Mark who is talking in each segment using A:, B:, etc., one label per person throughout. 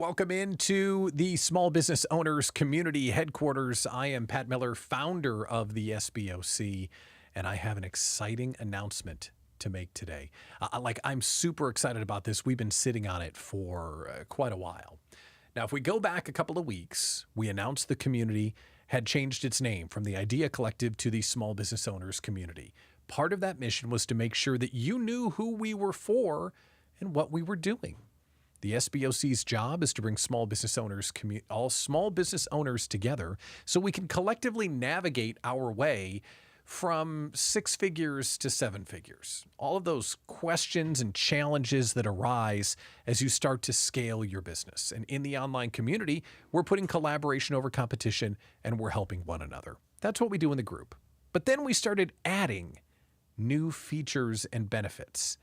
A: Welcome into the Small Business Owners Community Headquarters. I am Pat Miller, founder of the SBOC, and I have an exciting announcement to make today. I'm super excited about this. We've been sitting on it for quite a while. Now, if we go back a couple of weeks, we announced the community had changed its name from the Idea Collective to the Small Business Owners Community. Part of that mission was to make sure that you knew who we were for and what we were doing. The SBOC's job is to bring all small business owners together so we can collectively navigate our way from 6 figures to 7 figures. All of those questions and challenges that arise as you start to scale your business. And in the online community, we're putting collaboration over competition and we're helping one another. That's what we do in the group. But then we started adding new features and benefits.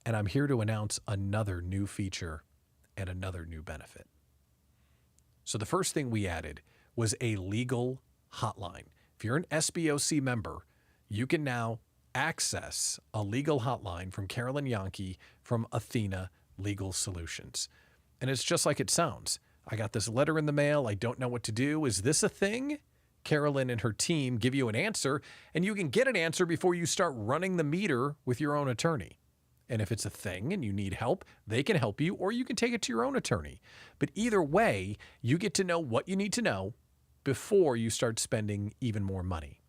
A: And I'm here to announce another new feature and another new benefit. So the first thing we added was a legal hotline. If you're an SBOC member, you can now access a legal hotline from Carolyn Yankee from Athena Legal Solutions. And it's just like it sounds. I got this letter in the mail. I don't know what to do. Is this a thing? Carolyn and her team give you an answer, and you can get an answer before you start running the meter with your own attorney. And if it's a thing and you need help, they can help you, or you can take it to your own attorney. But either way, you get to know what you need to know before you start spending even more money.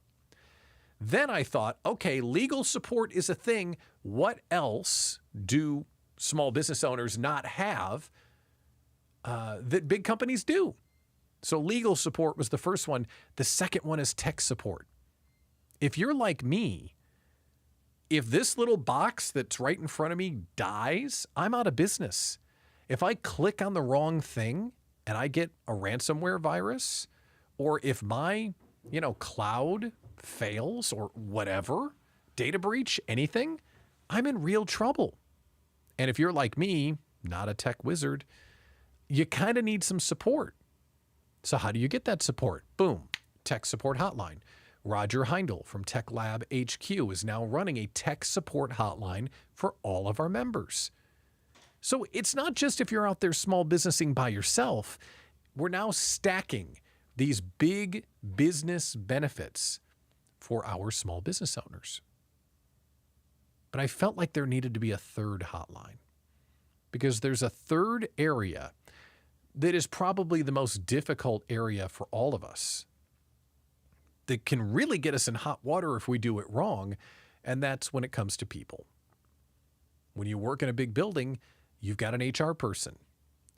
A: Then I thought, okay, legal support is a thing. What else do small business owners not have that big companies do? So legal support was the first one. The second one is tech support. If you're like me, if this little box that's right in front of me dies, I'm out of business. If I click on the wrong thing and I get a ransomware virus, or if my, cloud fails or whatever, data breach, anything, I'm in real trouble. And if you're like me, not a tech wizard, you kind of need some support. So how do you get that support? Boom, tech support hotline. Roger Heindel from Tech Lab HQ is now running a tech support hotline for all of our members. So it's not just if you're out there small businessing by yourself. We're now stacking these big business benefits for our small business owners. But I felt like there needed to be a third hotline because there's a third area that is probably the most difficult area for all of us, that can really get us in hot water if we do it wrong, and that's when it comes to people. When you work in a big building, you've got an HR person.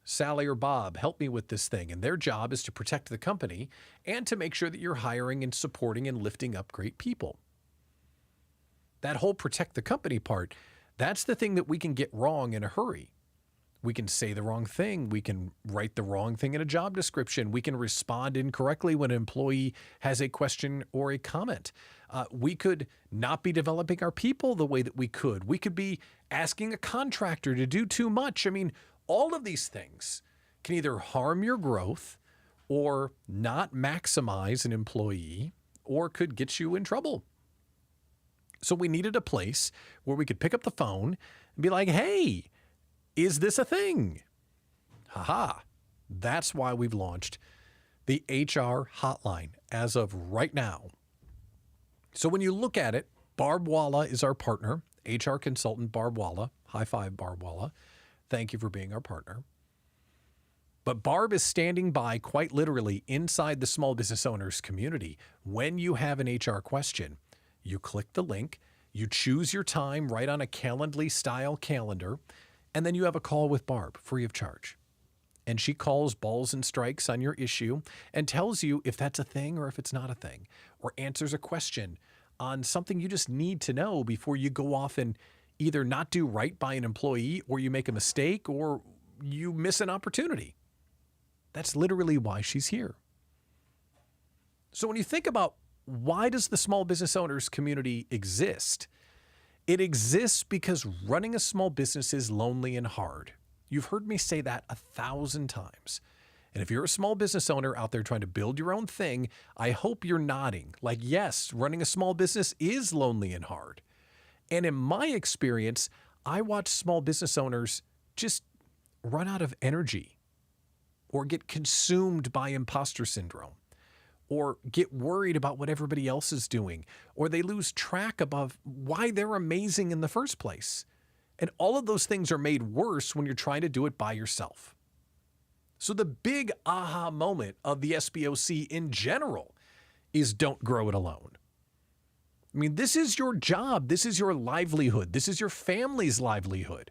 A: Sally or Bob, help me with this thing, and their job is to protect the company and to make sure that you're hiring and supporting and lifting up great people. That whole protect the company part, that's the thing that we can get wrong in a hurry. We can say the wrong thing. We can write the wrong thing in a job description. We can respond incorrectly when an employee has a question or a comment. We could not be developing our people the way that we could. We could be asking a contractor to do too much. I mean, all of these things can either harm your growth or not maximize an employee or could get you in trouble. So we needed a place where we could pick up the phone and be like, hey, is this a thing? Haha. That's why we've launched the HR hotline as of right now. So when you look at it, Barb Walla is our partner, HR consultant Barb Walla. High five, Barb Walla. Thank you for being our partner. But Barb is standing by quite literally inside the small business owners community. When you have an HR question, you click the link, you choose your time right on a Calendly style calendar, and then you have a call with Barb free of charge. And she calls balls and strikes on your issue and tells you if that's a thing or if it's not a thing, or answers a question on something you just need to know before you go off and either not do right by an employee, or you make a mistake, or you miss an opportunity. That's literally why she's here. So when you think about why does the small business owners community exist? It exists because running a small business is lonely and hard. You've heard me say that 1,000 times. And if you're a small business owner out there trying to build your own thing, I hope you're nodding. Like, yes, running a small business is lonely and hard. And in my experience, I watch small business owners just run out of energy or get consumed by imposter syndrome, or get worried about what everybody else is doing, or they lose track of why they're amazing in the first place. And all of those things are made worse when you're trying to do it by yourself. So the big aha moment of the SBOC in general is don't grow it alone. I mean, this is your job. This is your livelihood. This is your family's livelihood.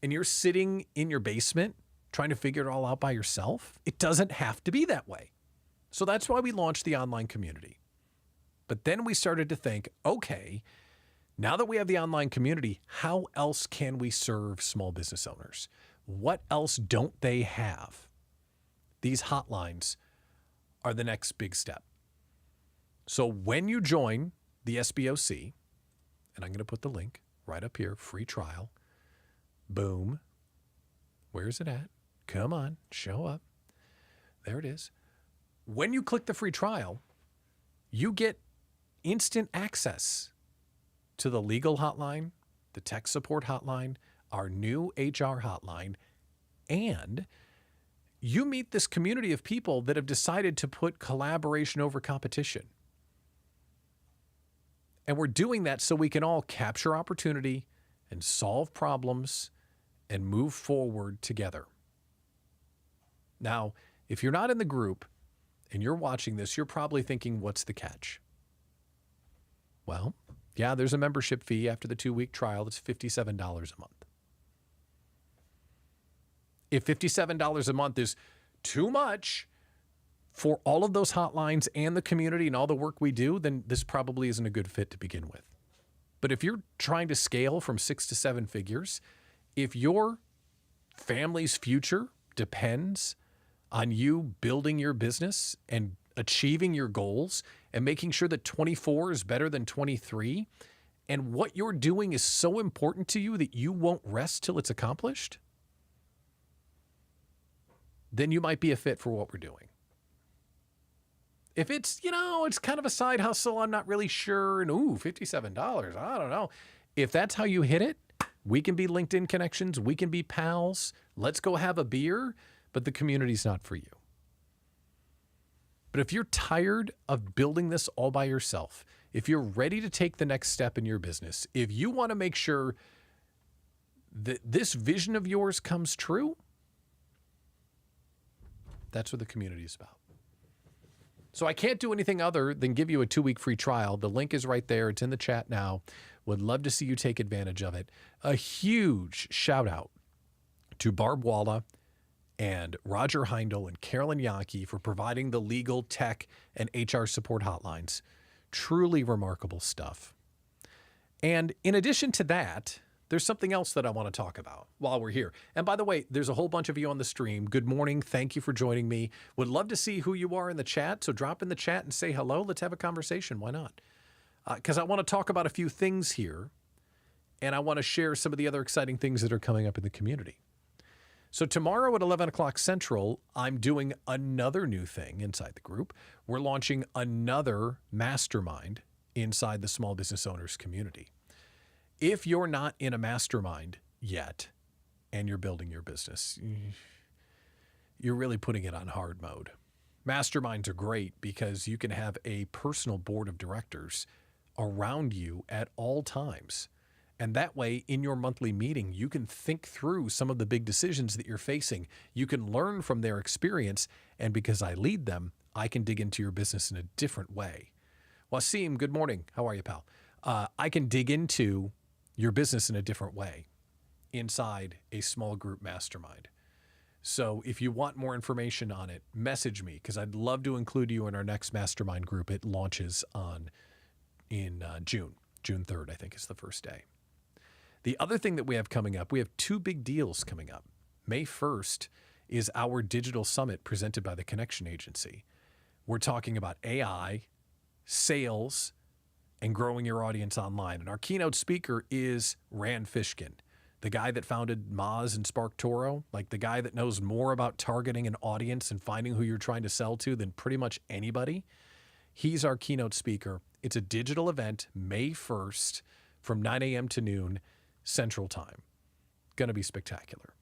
A: And you're sitting in your basement trying to figure it all out by yourself. It doesn't have to be that way. So that's why we launched the online community. But then we started to think, okay, now that we have the online community, how else can we serve small business owners? What else don't they have? These hotlines are the next big step. So when you join the SBOC, and I'm going to put the link right up here, free trial, boom. Where's it at? Come on, show up. There it is. When you click the free trial, you get instant access to the legal hotline, the tech support hotline, our new HR hotline, and you meet this community of people that have decided to put collaboration over competition. And we're doing that so we can all capture opportunity and solve problems and move forward together. Now, if you're not in the group and you're watching this, you're probably thinking, what's the catch? Well, yeah, there's a membership fee after the 2-week trial. It's $57 a month. If $57 a month is too much for all of those hotlines and the community and all the work we do, then this probably isn't a good fit to begin with. But if you're trying to scale from 6 to 7 figures, if your family's future depends on you building your business and achieving your goals and making sure that 24 is better than 23, and what you're doing is so important to you that you won't rest till it's accomplished, then you might be a fit for what we're doing. If it's, it's kind of a side hustle, I'm not really sure, and $57, I don't know. If that's how you hit it, we can be LinkedIn connections, we can be pals, let's go have a beer, but the community's not for you. But if you're tired of building this all by yourself, if you're ready to take the next step in your business, if you want to make sure that this vision of yours comes true, that's what the community is about. So I can't do anything other than give you a 2-week free trial. The link is right there. It's in the chat now. Would love to see you take advantage of it. A huge shout out to Barb Walla and Roger Heindel and Carolyn Yankee for providing the legal, tech, and HR support hotlines. Truly remarkable stuff. And in addition to that, there's something else that I want to talk about while we're here. And by the way, there's a whole bunch of you on the stream. Good morning. Thank you for joining me. Would love to see who you are in the chat. So drop in the chat and say hello. Let's have a conversation. Why not? Because I want to talk about a few things here. And I want to share some of the other exciting things that are coming up in the community. So tomorrow at 11 o'clock Central, I'm doing another new thing inside the group. We're launching another mastermind inside the small business owners community. If you're not in a mastermind yet and you're building your business, you're really putting it on hard mode. Masterminds are great because you can have a personal board of directors around you at all times. And that way, in your monthly meeting, you can think through some of the big decisions that you're facing. You can learn from their experience. And because I lead them, I can dig into your business in a different way. Wasim, good morning. How are you, pal? I can dig into your business in a different way inside a small group mastermind. So if you want more information on it, message me because I'd love to include you in our next mastermind group. It launches in June 3rd, I think is the first day. The other thing that we have coming up, we have 2 big deals coming up. May 1st is our digital summit presented by the Connection Agency. We're talking about AI, sales, and growing your audience online. And our keynote speaker is Rand Fishkin, the guy that founded Moz and SparkToro, like the guy that knows more about targeting an audience and finding who you're trying to sell to than pretty much anybody. He's our keynote speaker. It's a digital event, May 1st from 9 a.m. to noon Central Time. Going to be spectacular.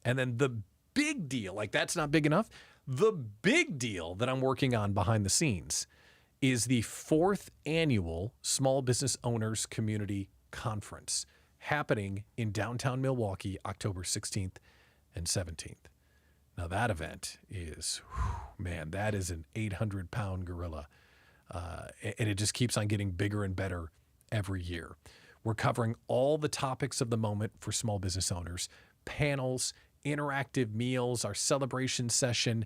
A: And then the big deal, like that's not big enough. The big deal that I'm working on behind the scenes is the 4th annual Small Business Owners Community Conference happening in downtown Milwaukee, October 16th and 17th. Now that event is, man, that is an 800-pound gorilla. And it just keeps on getting bigger and better every year. We're covering all the topics of the moment for small business owners, panels, interactive meals, our celebration session,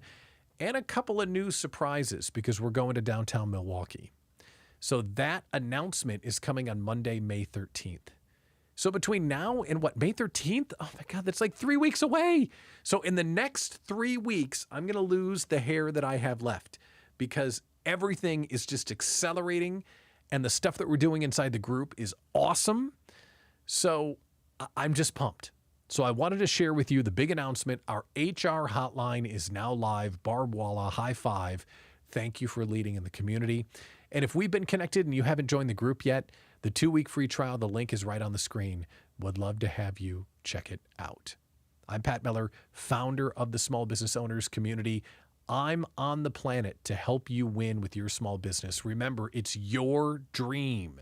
A: and a couple of new surprises because we're going to downtown Milwaukee. So that announcement is coming on Monday, May 13th. So between now and May 13th? Oh my God, that's like 3 weeks away. So in the next 3 weeks, I'm going to lose the hair that I have left because everything is just accelerating and the stuff that we're doing inside the group is awesome. So I'm just pumped. So I wanted to share with you the big announcement. Our HR hotline is now live. Barb Walla, high five. Thank you for leading in the community. And if we've been connected and you haven't joined the group yet, the 2-week free trial, the link is right on the screen. Would love to have you check it out. I'm Pat Miller, founder of the Small Business Owners Community. I'm on the planet to help you win with your small business. Remember, it's your dream.